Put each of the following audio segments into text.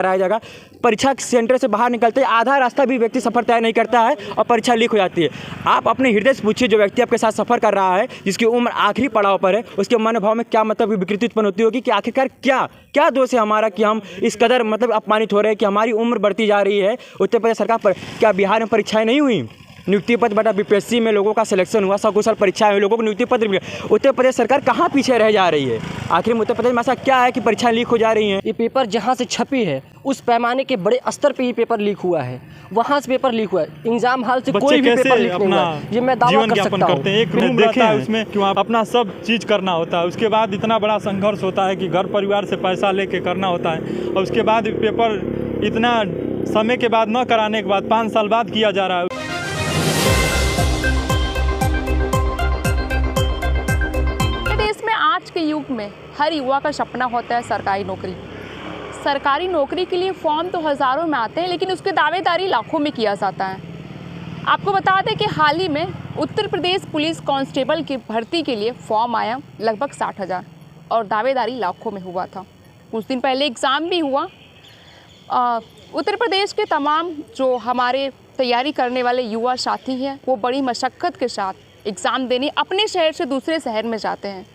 कराया जाएगा। परीक्षा सेंटर से बाहर निकलते ही आधा रास्ता भी व्यक्ति सफ़र तय नहीं करता है और परीक्षा लीक हो जाती है। आप अपने हृदय से पूछिए, जो व्यक्ति आपके साथ सफ़र कर रहा है, जिसकी उम्र आखिरी पड़ाव पर है, उसके मनोभाव में क्या मतलब विकृति उत्पन्न होती होगी कि आखिरकार क्या दोष है हमारा कि हम इस कदर मतलब अपमानित हो रहे हैं कि हमारी उम्र बढ़ती जा रही है। उत्तर प्रदेश सरकार पर क्या बिहार में परीक्षाएँ नहीं हुई? नियुक्ति पत्र बटा बीपीएससी में लोगों का सिलेक्शन हुआ, सकुशल परीक्षाएं हुई, लोगों को नियुक्ति पत्र मिले। उत्तर प्रदेश सरकार कहाँ पीछे रह जा रही है? आखिर में उत्तर प्रदेश में ऐसा क्या है कि परीक्षाएं लीक हो जा रही हैं? ये पेपर जहाँ से छपी है उस पैमाने के बड़े स्तर पे ये पेपर लीक हुआ है, वहाँ से पेपर लीक हुआ है। एग्जाम हॉल से कोई भी पेपर लीक नहीं हुआ है, ये मैं दावा कर सकता हूँ। एक रूम रहता है, उसमें क्यों अपना सब चीज़ करना होता है, उसके बाद इतना बड़ा संघर्ष होता है कि घर परिवार से पैसा लेके करना होता है, और उसके बाद पेपर इतना समय के बाद न कराने के बाद 5 साल बाद किया जा रहा है। आज के युग में हर युवा का सपना होता है सरकारी नौकरी। सरकारी नौकरी के लिए फॉर्म तो हज़ारों में आते हैं, लेकिन उसकी दावेदारी लाखों में किया जाता है। आपको बता दें कि हाल ही में उत्तर प्रदेश पुलिस कांस्टेबल की भर्ती के लिए फॉर्म आया लगभग 60,000 और दावेदारी लाखों में हुआ था। कुछ दिन पहले एग्ज़ाम भी हुआ। उत्तर प्रदेश के तमाम जो हमारे तैयारी करने वाले युवा साथी हैं, वो बड़ी मशक्क़त के साथ एग्ज़ाम देने अपने शहर से दूसरे शहर में जाते हैं।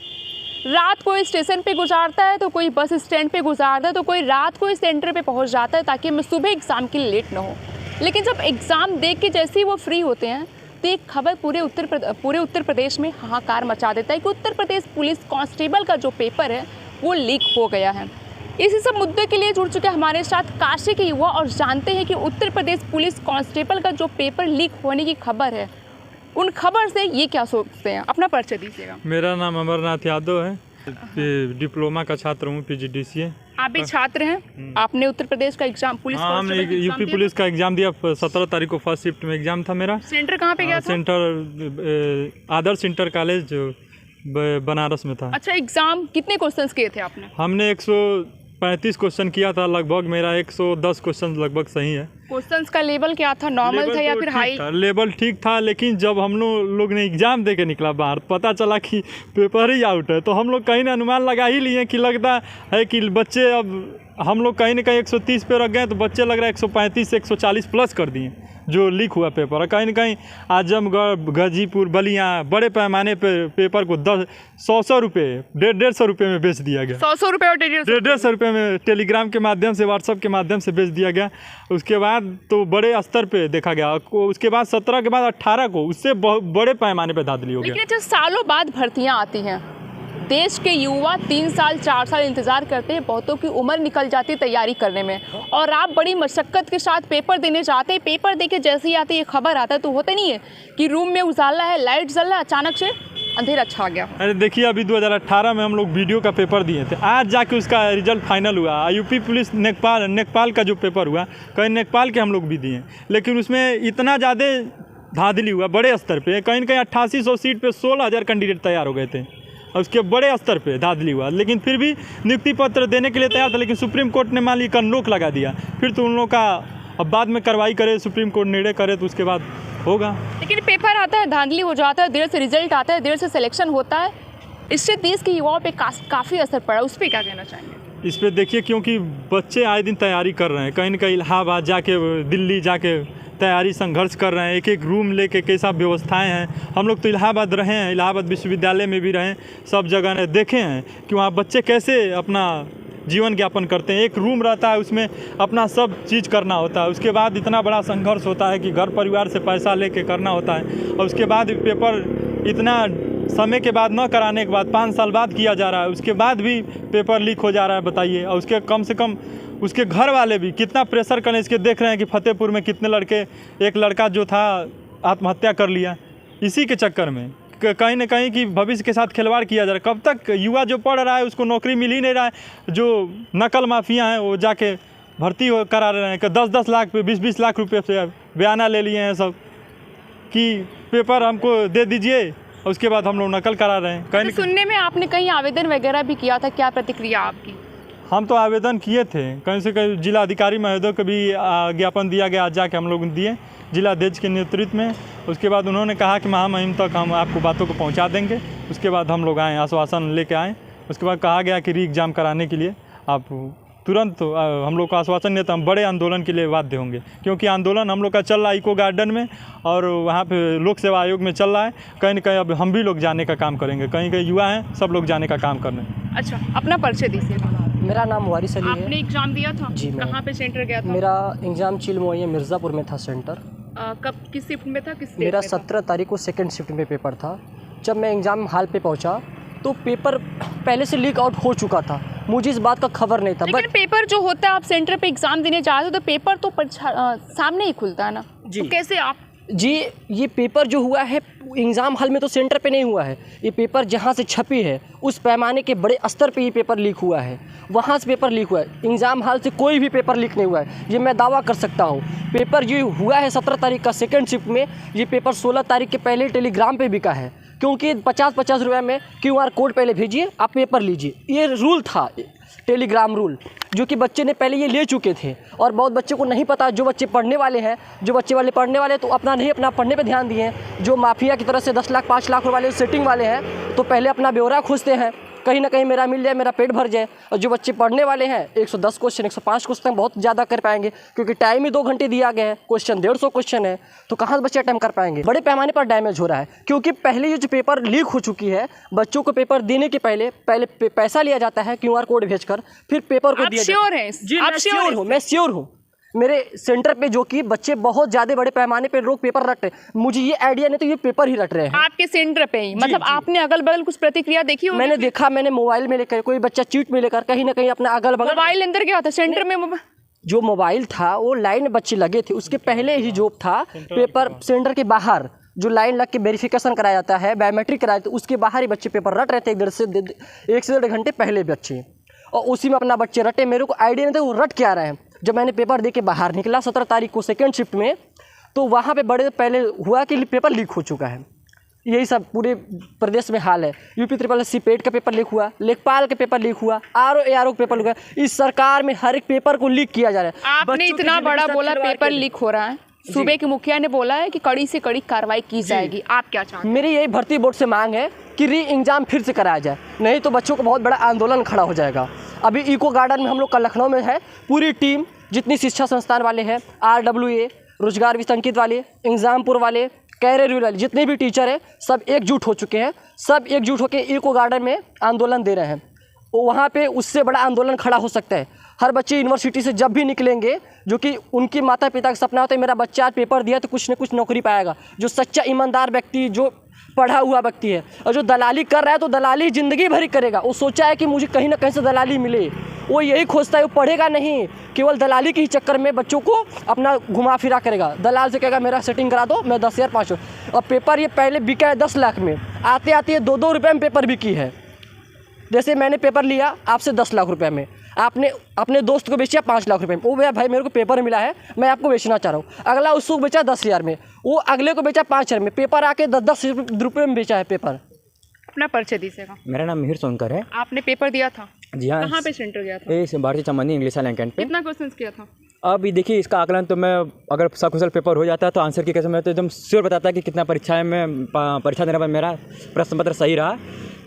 रात कोई स्टेशन पे गुजारता है, तो कोई बस स्टैंड पे गुजारता है, तो कोई रात को इस सेंटर पे पहुंच जाता है ताकि मैं सुबह एग्ज़ाम के लिए लेट ना हो। लेकिन जब एग्ज़ाम देख के जैसे ही वो फ्री होते हैं तो एक खबर पूरे उत्तर प्रदेश में हाहाकार मचा देता है कि उत्तर प्रदेश पुलिस कांस्टेबल का जो पेपर है वो लीक हो गया है। इसी सब मुद्दे के लिए जुड़ चुके हमारे साथ काशी के युवा और जानते हैं कि उत्तर प्रदेश पुलिस कांस्टेबल का जो पेपर लीक होने की खबर है, उन खबर से ये क्या सोचते हैं। अपना परिचय दीजिएगा। मेरा नाम अमरनाथ यादव है, डिप्लोमा का छात्र हूँ, पीजीडीसीए। आप भी छात्र हैं? आपने उत्तर प्रदेश का एग्जाम पुलिस हमने यूपी पुलिस का एग्जाम दिया। 17 तारीख को फर्स्ट शिफ्ट में एग्जाम था मेरा। सेंटर कहाँ पे गया था? सेंटर आदर्श इंटर कॉलेज जो बनारस में था। अच्छा, एग्जाम कितने क्वेश्चंस किए थे आपने? हमने 135 क्वेश्चन किया था लगभग। मेरा 110 क्वेश्चन लगभग सही है। क्वेश्चंस का लेवल क्या था? नॉर्मल था या फिर हाई? लेवल ठीक था, लेकिन जब हम लोग ने एग्जाम दे के निकला बाहर, पता चला कि पेपर ही आउट है, तो हम लोग कहीं ना अनुमान लगा ही लिए कि लगता है कि बच्चे, अब हम लोग कहीं ना कहीं 130 पे रख गए, तो बच्चे लग रहा है 135 से 140 प्लस कर दिए जो लीक हुआ पेपर। और कहीं ना कहीं आजमगढ़, गाजीपुर, बलिया बड़े पैमाने पे पेपर को 100 रुपये, 150 रुपये में बेच दिया गया। 100 रुपये और 150 रुपये में टेलीग्राम के माध्यम से, व्हाट्सएप के माध्यम से बेच दिया गया। उसके बाद तो बड़े स्तर पे देखा गया। उसके बाद 17 के बाद 18 को उससे बहुत बड़े पैमाने पे धांधली हो गया। लेकिन अच्छा, सालों बाद भर्तियाँ आती हैं, देश के युवा 3 साल 4 साल इंतज़ार करते हैं, बहुतों की उम्र निकल जाती है तैयारी करने में, और आप बड़ी मशक्क़त के साथ पेपर देने जाते हैं। पेपर देके जैसे ही आते ये खबर आता है तो होता नहीं है कि रूम में उजाला है, लाइट जल रहा है, अचानक से अंधेरा छा गया। अरे देखिए, अभी 2018 में हम लोग वीडियो का पेपर दिए थे, आज जाके उसका रिजल्ट फाइनल हुआ। यूपी पुलिस नेपाल का जो पेपर हुआ, कहीं नेपाल के हम लोग भी दिए, लेकिन उसमें इतना ज़्यादा धांधली हुआ बड़े स्तर पे। कहीं ना कहीं 8800 सीट पे 16,000 कैंडिडेट तैयार हो गए थे, और उसके बड़े स्तर पे धांधली हुआ। लेकिन फिर भी नियुक्ति पत्र देने के लिए तैयार था, लेकिन सुप्रीम कोर्ट ने मान ली रोक लगा दिया। फिर तो उन लोगों का अब बाद में कार्रवाई करे, सुप्रीम कोर्ट निर्णय करे, तो उसके बाद होगा। लेकिन पेपर आता है, धांधली हो जाता है, देर से रिजल्ट आता है, देर से सिलेक्शन होता है, इससे देश के युवाओं पे काफ़ी असर पड़ा। उस पर क्या कहना चाहेंगे? इस पर देखिए, क्योंकि बच्चे आए दिन तैयारी कर रहे हैं, कहीं ना कहीं इलाहाबाद जाके, दिल्ली जाके तैयारी संघर्ष कर रहे हैं, एक रूम लेके कैसा व्यवस्थाएं हैं। हम लोग तो इलाहाबाद रहे हैं, इलाहाबाद विश्वविद्यालय में भी रहे, सब जगह देखे हैं कि वहाँ बच्चे कैसे अपना जीवन यापन करते हैं। एक रूम रहता है, उसमें अपना सब चीज़ करना होता है, उसके बाद इतना बड़ा संघर्ष होता है कि घर परिवार से पैसा लेके करना होता है, और उसके बाद पेपर इतना समय के बाद न कराने के बाद 5 साल बाद किया जा रहा है, उसके बाद भी पेपर लीक हो जा रहा है। बताइए, और उसके कम से कम उसके घर वाले भी कितना प्रेशर करें। इसके देख रहे हैं कि फतेहपुर में कितने लड़के, एक लड़का जो था आत्महत्या कर लिया इसी के चक्कर में। कहीं ना कहीं कि भविष्य के साथ खिलवाड़ किया जा रहा है। कब तक युवा जो पढ़ रहा है उसको नौकरी मिल ही नहीं रहा है। जो नकल माफिया हैं वो जाके भर्ती करा रहे हैं कि 10-10 लाख पे 20-20 लाख रुपये से बयाना ले लिए हैं सब कि पेपर हमको दे दीजिए, उसके बाद हम लोग नकल करा रहे हैं। कहीं सुनने में आपने कहीं आवेदन वगैरह भी किया था, क्या प्रतिक्रिया आपकी? हम तो आवेदन किए थे, कहीं से कहीं जिला अधिकारी महोदय को भी ज्ञापन दिया गया, आज जाके हम लोग दिए जिलाध्यक्ष के नेतृत्व में। उसके बाद उन्होंने कहा कि महामहिम तक हम आपको बातों को पहुंचा देंगे। उसके बाद हम लोग आए, आश्वासन लेके आए। उसके बाद कहा गया कि री एग्ज़ाम कराने के लिए आप तुरंत हम लोग को आश्वासन नहीं तो हम बड़े आंदोलन के लिए बाध्य होंगे, क्योंकि आंदोलन हम लोग का चल रहा है इको गार्डन में और वहाँ पे लोक सेवा आयोग में चल रहा है। कहीं ना कहीं अब हम भी लोग जाने का काम करेंगे, कहीं कहीं युवा हैं सब लोग जाने का काम कर रहे हैं। अच्छा, अपना परिचय दीजिए। मेरा नाम वारिस अली है। आपने एग्जाम दिया था? जी, कहाँ पे सेंटर गया था? मेरा एग्ज़ाम चिल मोइया मिर्ज़ापुर में था सेंटर। कब किस शिफ्ट में था? किस मेरा 17 तारीख को सेकंड शिफ्ट में पेपर था। जब मैं एग्ज़ाम हॉल पे पहुंचा तो पेपर पहले से लीक आउट हो चुका था, मुझे इस बात का खबर नहीं था। लेकिन पेपर जो होता है, आप सेंटर पे एग्जाम देने जाते हो तो पेपर तो सामने ही खुलता है ना, तो कैसे आप? जी, ये पेपर जो हुआ है एग्ज़ाम हॉल में तो सेंटर पे नहीं हुआ है, ये पेपर जहाँ से छपी है उस पैमाने के बड़े स्तर पे ये पेपर लीक हुआ है, वहाँ से पेपर लीक हुआ है। एग्ज़ाम हॉल से कोई भी पेपर लीक नहीं हुआ है, ये मैं दावा कर सकता हूँ। पेपर जो हुआ है 17 तारीख का सेकंड शिफ्ट में, ये पेपर 16 तारीख के पहले टेलीग्राम पे बिका है, क्योंकि 50-50 रुपये में QR कोड पहले भेजिए, आप पेपर लीजिए, ये रूल था, टेलीग्राम रूल, जो कि बच्चे ने पहले ये ले चुके थे और बहुत बच्चे को नहीं पता। जो बच्चे पढ़ने वाले हैं, पढ़ने वाले तो अपना पढ़ने पे ध्यान दिए हैं। जो माफिया की तरह से 10 लाख 5 लाख वाले सेटिंग वाले हैं तो पहले अपना ब्यौरा खोजते हैं, कहीं ना कहीं मेरा मिल जाए, मेरा पेट भर जाए। और जो बच्चे पढ़ने वाले हैं 110 क्वेश्चन 105 क्वेश्चन बहुत ज़्यादा कर पाएंगे, क्योंकि टाइम ही 2 घंटे दिया गया है, क्वेश्चन 150 क्वेश्चन है, तो कहाँ से बच्चे अटेम्प्ट कर पाएंगे। बड़े पैमाने पर डैमेज हो रहा है, क्योंकि पहले ये जो पेपर लीक हो चुकी है, बच्चों को पेपर देने के पहले पैसा लिया जाता है QR कोड भेजकर, फिर पेपर को दिया जाता है। जी, मैं श्योर हूँ। मेरे सेंटर पे जो कि बच्चे बहुत ज़्यादा बड़े पैमाने पे लोग पेपर रट रहे हैं, मुझे ये आइडिया नहीं तो ये पेपर ही रट रहे हैं आपके सेंटर पे ही। मतलब आपने अगल बगल कुछ प्रतिक्रिया देखी होगी? मैंने देखा, मैंने मोबाइल में लेकर, कोई बच्चा चीट में लेकर कहीं ना कहीं अपना अगल बगल मोबाइल अंदर गया था सेंटर में। जो मोबाइल था वो लाइन में बच्चे लगे थे, उसके पहले ही जो था पेपर सेंटर के बाहर जो लाइन लग के वेरिफिकेशन कराया जाता है, बायोमेट्रिक कराया जाता है, उसके बाहर ही बच्चे पेपर रट रहे थे 1 से 1.5 घंटे पहले बच्चे, और उसी में अपना बच्चे रटे। मेरे को आइडिया नहीं था वो रट क्या रहे हैं। जब मैंने पेपर दे के बाहर निकला 17 तारीख को सेकंड शिफ्ट में, तो वहाँ पे बड़े पहले हुआ कि पेपर लीक हो चुका है। यही सब पूरे प्रदेश में हाल है। UP SSC पेट का पेपर लीक हुआ, लेखपाल का पेपर लीक हुआ, RO का पेपर लीक हुआ। इस सरकार में हर एक पेपर को लीक किया जा रहा है। आपने इतना बड़ा बोला पेपर लीक हो रहा है, सूबे के मुखिया ने बोला है कि कड़ी से कड़ी कार्रवाई की जाएगी, आप क्या चाहते हैं? मेरी यही भर्ती बोर्ड से मांग है कि री एग्जाम फिर से कराया जाए, नहीं तो बच्चों को बहुत बड़ा आंदोलन खड़ा हो जाएगा। अभी इको गार्डन में हम लोग का लखनऊ में है, पूरी टीम जितनी शिक्षा संस्थान वाले हैं, RWA, रोजगार विसंकित वाले, एग्जामपुर वाले, कैरियर वाले, जितने भी टीचर हैं सब एकजुट हो चुके हैं। सब एकजुट होकर इको गार्डन में आंदोलन दे रहे हैं। वहाँ पे उससे बड़ा आंदोलन खड़ा हो सकता है। हर बच्चे यूनिवर्सिटी से जब भी निकलेंगे, जो कि उनके माता पिता का सपना होता है मेरा बच्चा आज पेपर दिया तो कुछ न कुछ नौकरी पाएगा, जो सच्चा ईमानदार व्यक्ति, जो पढ़ा हुआ व्यक्ति है, और जो दलाली कर रहा है तो दलाली ज़िंदगी भर ही करेगा। वो सोचा है कि मुझे कहीं ना कहीं से दलाली मिले, वो यही खोजता है, वो पढ़ेगा नहीं, केवल दलाली के ही चक्कर में बच्चों को अपना घुमा फिरा करेगा। दलाल से कहेगा मेरा सेटिंग करा दो, मैं 10,000 500, और पेपर ये पहले बिका है 10 लाख में, आते आते ये 2-2 रुपये में पेपर बिकी है। जैसे मैंने पेपर लिया आपसे 10 लाख रुपए में, आपने अपने दोस्त को बेचा 5 लाख रुपए में, वो भैया भाई मेरे को पेपर मिला है मैं आपको बेचना चाह रहा हूँ, अगला उसको बेचा 10,000 में, वो अगले को बेचा 5,000 में, पेपर आके 10-10 रुपये में बेचा है पेपर। अपना परिचय दीजिएगा। मेरा नाम मिहिर सोनकर है। आपने पेपर दिया था? जी हाँ। कहाँ पे सेंटर गया था? ये भारतीय चमंदी इंग्लिश लैंड कैंट पे। कितना क्वेश्चन किया था? अब देखिए इसका आकलन तो मैं अगर सकुशल पेपर हो जाता है तो आंसर की कैसे मैं तो एकदम श्योर बताता कि कितना परीक्षाएं में परीक्षा देने पर मेरा प्रश्न पत्र सही रहा,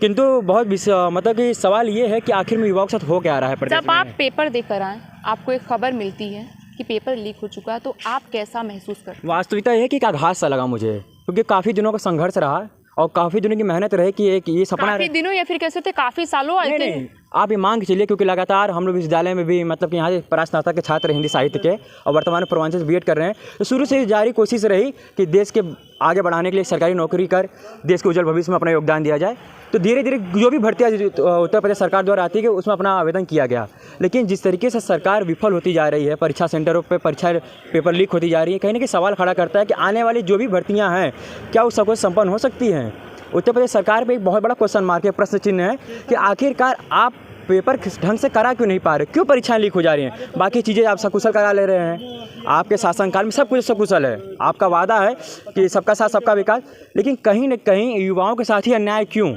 किंतु बहुत मतलब कि सवाल ये है कि आखिर में युवाओं के साथ हो क्या रहा है। जब आप पेपर देकर आए, आपको एक खबर मिलती है कि पेपर लीक हो चुका है, तो आप कैसा महसूस करते हैं? वास्तविकता यह है कि एक आघात सा लगा मुझे, क्योंकि काफ़ी दिनों का संघर्ष रहा और काफ़ी दिनों की मेहनत रही कि एक ये सपना, काफ़ी दिनों या फिर कैसे थे, काफ़ी सालों? नहीं, आप ये मान के चलिए, क्योंकि लगातार हम लोग विश्वविद्यालय में भी मतलब कि यहाँ से परास्नातक के छात्र हिंदी साहित्य के और वर्तमान में पूर्वांचल BEd कर रहे हैं, तो शुरू से जारी कोशिश रही कि देश के आगे बढ़ाने के लिए सरकारी नौकरी कर देश के उज्जवल भविष्य में अपना योगदान दिया जाए। तो धीरे धीरे जो भी भर्तियाँ उत्तर प्रदेश सरकार द्वारा आती है उसमें अपना आवेदन किया गया, लेकिन जिस तरीके से सरकार विफल होती जा रही है, परीक्षा सेंटरों पर परीक्षा पेपर लीक होती जा रही है, कहीं ना कहीं सवाल खड़ा करता है कि आने वाली जो भी भर्तियाँ हैं क्या वो सब कुछ संपन्न हो सकती हैं। उत्तर प्रदेश सरकार पे एक बहुत बड़ा क्वेश्चन मार्क है, प्रश्न चिन्ह है कि आखिरकार आप पेपर ढंग से करा क्यों नहीं पा रहे, क्यों परीक्षाएं लीक हो जा रही हैं। बाकी चीज़ें आप सकुशल करा ले रहे हैं, आपके शासनकाल में सब कुछ सकुशल है, आपका वादा है कि सबका साथ सबका विकास, लेकिन कहीं न कहीं युवाओं के साथ ही अन्याय क्यों।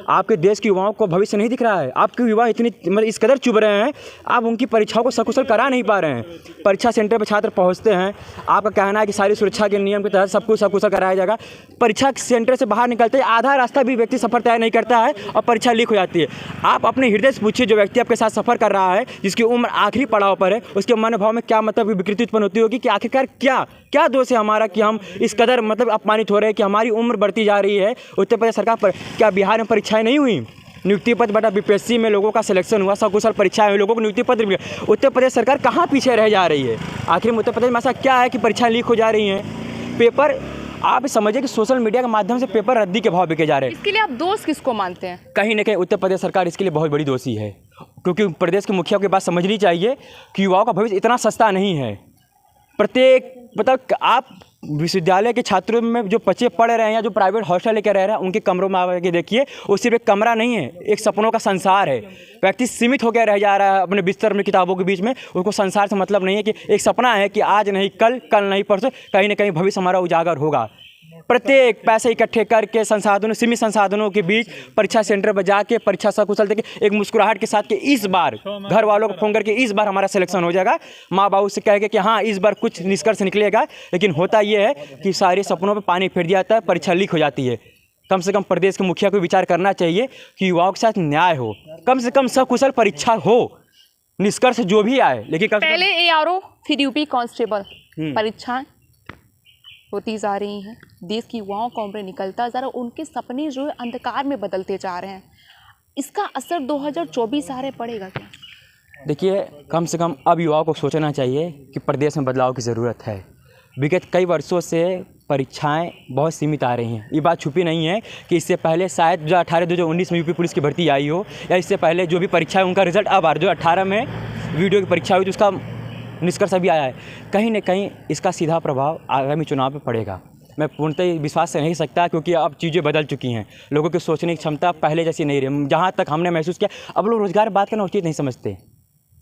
आपके देश के युवाओं को भविष्य नहीं दिख रहा है। आपके युवा इतनी मतलब इस कदर चुभ रहे हैं, आप उनकी परीक्षाओं को सकुशल करा नहीं पा रहे हैं। परीक्षा सेंटर पर छात्र पहुँचते हैं, आपका कहना है कि सारी सुरक्षा के नियम के तहत सब कुछ सकुशल कराया जाएगा। परीक्षा सेंटर से बाहर निकलते ही आधा रास्ता भी व्यक्ति सफ़र तय नहीं करता है और परीक्षा लीक हो जाती है। आप अपने हृदय से पूछिए, जो व्यक्ति आपके साथ सफ़र कर रहा है, जिसकी उम्र आखिरी पड़ाव पर है, उसके मनोभाव में क्या मतलब विकृति उत्पन्न होती होगी कि आखिरकार क्या दोष है हमारा कि हम इस कदर मतलब अपमानित हो रहे हैं कि हमारी उम्र बढ़ती जा रही है। उत्तर प्रदेश सरकार पर क्या बिहार में परीक्षाएं नहीं हुई? नियुक्ति पत्र बटा बीपीएससी में लोगों का सिलेक्शन हुआ, सकुशल परीक्षाएं हुई, लोगों को नियुक्ति पत्र मिले। उत्तर प्रदेश सरकार कहाँ पीछे रह जा रही है? आखिर में उत्तर प्रदेश में ऐसा क्या है कि परीक्षाएं लीक हो जा रही हैं? पेपर आप समझिए कि सोशल मीडिया के माध्यम से पेपर रद्दी के भाव बिके जा रहे हैं। इसके लिए आप दोष किसको मानते हैं? कहीं ना कहीं उत्तर प्रदेश सरकार इसके लिए बहुत बड़ी दोषी है, क्योंकि प्रदेश के मुखिया को ये बात समझनी चाहिए कि युवाओं का भविष्य इतना सस्ता नहीं है। प्रत्येक मतलब आप विश्वविद्यालय के छात्रों में जो बच्चे पढ़ रहे हैं या जो प्राइवेट हॉस्टल लेकर रह रहे हैं, उनके कमरों में आकर के देखिए, वो सिर्फ एक कमरा नहीं है, एक सपनों का संसार है। व्यक्ति सीमित होकर रह जा रहा है अपने बिस्तर में, किताबों के बीच में। उसको संसार से मतलब नहीं है कि एक सपना है कि आज नहीं कल, कल नहीं परसों कहीं ना कहीं भविष्य हमारा उजागर होगा। प्रत्येक पैसे इकट्ठे करके संसाधनों, सीमित संसाधनों के बीच परीक्षा सेंटर पर जाके परीक्षा सकुशल देके एक मुस्कुराहट के साथ कि इस बार घर वालों को फोन करके इस बार हमारा सिलेक्शन हो जाएगा, माँ बाबू से कह के कि हाँ इस बार कुछ निष्कर्ष निकलेगा। लेकिन होता ये है कि सारे सपनों पर पानी फिर जाता है, परीक्षा लीक हो जाती है। कम से कम प्रदेश के मुखिया को विचार करना चाहिए कि युवाओं के साथ न्याय हो, कम से कम सकुशल परीक्षा हो, निष्कर्ष जो भी आए। लेकिन पहले ARO फिर यूपी कांस्टेबल परीक्षाएं होती जा रही हैं, देश की युवाओं का उम्र निकलता जा रहा है, उनके सपने जो है अंधकार में बदलते जा रहे हैं। इसका असर 2024 आ रहे पड़ेगा क्या? देखिए, कम से कम अब युवाओं को सोचना चाहिए कि प्रदेश में बदलाव की ज़रूरत है। विगत कई वर्षों से परीक्षाएं बहुत सीमित आ रही हैं। ये बात छुपी नहीं है कि इससे पहले शायद 2018-2019 में यूपी पुलिस की भर्ती आई हो, या इससे पहले जो भी परीक्षा है उनका रिजल्ट अब आ रहा है। जो 18 में वीडियो की परीक्षा हुई तो उसका निष्कर्ष अभी आया है। कहीं ना कहीं इसका सीधा प्रभाव आगामी चुनाव पर पड़ेगा। मैं पूर्णतः विश्वास से नहीं सकता, क्योंकि अब चीज़ें बदल चुकी हैं। लोगों की सोचने की क्षमता पहले जैसी नहीं रही। जहाँ तक हमने महसूस किया, अब लोग रोज़गार बात करना उचित नहीं समझते।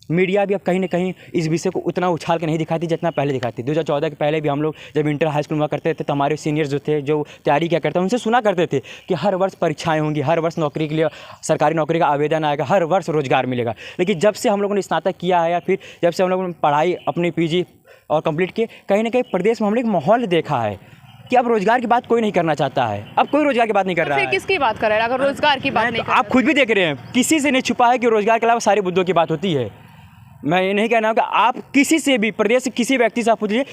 मीडिया भी अब कहीं ना कहीं इस विषय को उतना उछाल के नहीं दिखाती जितना पहले दिखाती। 2014 के पहले भी हम लोग जब इंटर हाई स्कूल हुआ करते थे तो हमारे सीनियर्स जो थे, जो तैयारी क्या करते हैं, उनसे सुना करते थे कि हर वर्ष परीक्षाएं होंगी, हर वर्ष नौकरी के लिए सरकारी नौकरी का आवेदन आएगा, हर वर्ष रोज़गार मिलेगा। लेकिन जब से हम लोगों ने स्नातक किया है या फिर जब से हम लोगों ने पढ़ाई अपनी PG और कंप्लीट की, कहीं ना कहीं प्रदेश में हमने एक माहौल देखा है कि अब रोज़गार की बात कोई नहीं करना चाहता है। अब कोई रोज़गार की बात नहीं कर रहा है। फिर किसकी बात कर रहा है अगर रोज़गार की बात नहीं कर रहा है? आप खुद भी देख रहे हैं, किसी से नहीं छुपा है कि रोज़गार के अलावा सारे मुद्दों की बात होती है। मैं ये नहीं कहना कि आप किसी से भी, प्रदेश से किसी व्यक्ति से आप पूछिए,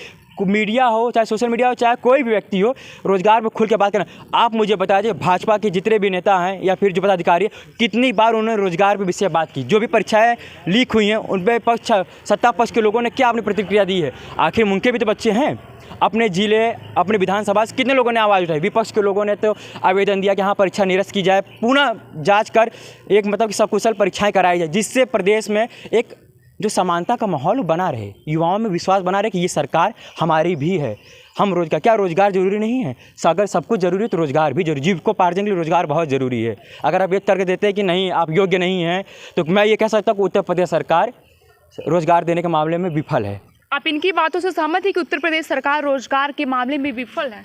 मीडिया हो चाहे सोशल मीडिया हो चाहे कोई भी व्यक्ति हो, रोज़गार पर खुल के बात करना। आप मुझे बता दीजिए, भाजपा के जितने भी नेता हैं या फिर जो पदाधिकारी हैं, कितनी बार उन्होंने रोज़गार पर विषय बात की? जो भी परीक्षाएं लीक हुई हैं उन पर पक्ष, सत्ता पक्ष के लोगों ने क्या अपनी प्रतिक्रिया दी है? आखिर उनके भी तो बच्चे हैं। अपने जिले, अपने विधानसभा से कितने लोगों ने आवाज़ उठाई? विपक्ष के लोगों ने तो आवेदन दिया कि हाँ परीक्षा निरस्त की जाए, पुनः जांच कर एक मतलब कि सकुशल परीक्षाएं कराई जाए, जिससे प्रदेश में एक जो समानता का माहौल बना रहे, युवाओं में विश्वास बना रहे कि ये सरकार हमारी भी है। हम रोज़गार, क्या रोज़गार ज़रूरी नहीं है? अगर सब कुछ ज़रूरी है तो रोज़गार भी जरूरी, जीविकोपार्जन के लिए रोज़गार बहुत ज़रूरी है। अगर आप ये तर्क देते हैं कि नहीं आप योग्य नहीं हैं, तो मैं ये कह सकता हूँ कि उत्तर प्रदेश सरकार रोज़गार देने के मामले में विफल है। आप इनकी बातों से सहमत है कि उत्तर प्रदेश सरकार रोजगार के मामले में विफल है?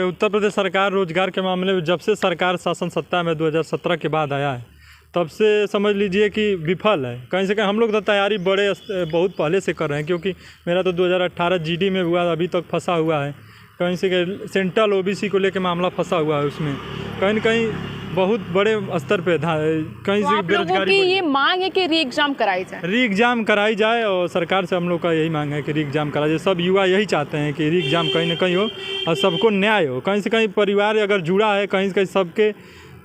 उत्तर प्रदेश सरकार रोजगार के मामले में जब से सरकार शासन सत्ता में 2017 के बाद आया है, तब से समझ लीजिए कि विफल है। कहीं से कहीं हम लोग तो तैयारी बहुत पहले से कर रहे हैं, क्योंकि मेरा तो 2018 GD में हुआ, अभी तक फंसा हुआ है। कहीं से कहीं सेंट्रल OBC को लेकर मामला फंसा हुआ है, उसमें कहीं न कहीं बहुत बड़े स्तर पे कहीं से बेरोजगारी। ये मांग है कि री एग्जाम कराई जाए, री एग्ज़ाम कराई जाए, और सरकार से हम लोग का यही मांग है कि री एग्ज़ाम कराई जाए। सब युवा यही चाहते हैं कि री एग्ज़ाम कहीं ना कहीं हो और सबको न्याय हो। कहीं से कहीं परिवार अगर जुड़ा है कहीं से कहीं सबके,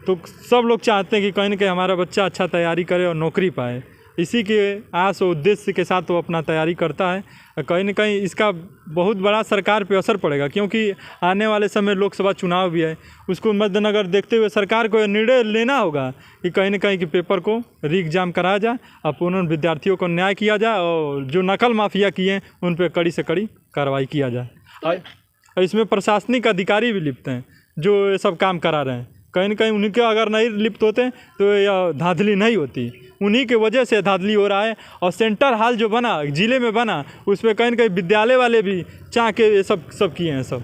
तो सब लोग चाहते हैं कि कहीं ना कहीं हमारा बच्चा अच्छा तैयारी करे और नौकरी पाए। इसी के आस और उद्देश्य के साथ वो अपना तैयारी करता है। कहीं ना कहीं इसका बहुत बड़ा सरकार पे असर पड़ेगा, क्योंकि आने वाले समय लोकसभा चुनाव भी है। उसको मद्देनजर देखते हुए सरकार को निर्णय लेना होगा कि कहीं ना कहीं कि पेपर को री एग्ज़ाम कराया जाए और पुनः विद्यार्थियों को न्याय किया जाए, और जो नकल माफिया किए हैं उन पर कड़ी से कड़ी कार्रवाई किया जाए। और इसमें प्रशासनिक अधिकारी भी लिप्त हैं जो ये सब काम करा रहे हैं। कहीं ना कहीं उनके अगर नहीं लिप्त होते तो यह धांधली नहीं होती। उन्हीं के वजह से धांधली हो रहा है। और सेंटर हाल जो बना जिले में बना, उसमें कहीं ना कहीं विद्यालय वाले भी चाह के ये सब किए हैं सब।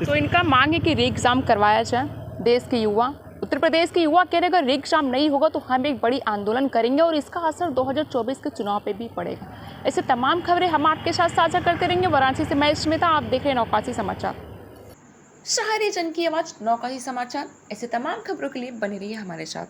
तो इनका मांग है कि री एग्ज़ाम करवाया जाए, देश के युवा उत्तर उत्तर प्रदेश के युवा कह रहे अगर एग्जाम नहीं होगा तो हम एक बड़ी आंदोलन करेंगे और इसका असर 2024 के चुनाव पे भी पड़ेगा। ऐसे तमाम खबरें हम आपके साथ साझा करते रहेंगे। वाराणसी से मैं स्मिता, आप देख रहे हैं नौकासी समाचार। शहरी जन की आवाज नौकासी समाचार। ऐसे तमाम खबरों के लिए बने रहिए हमारे साथ।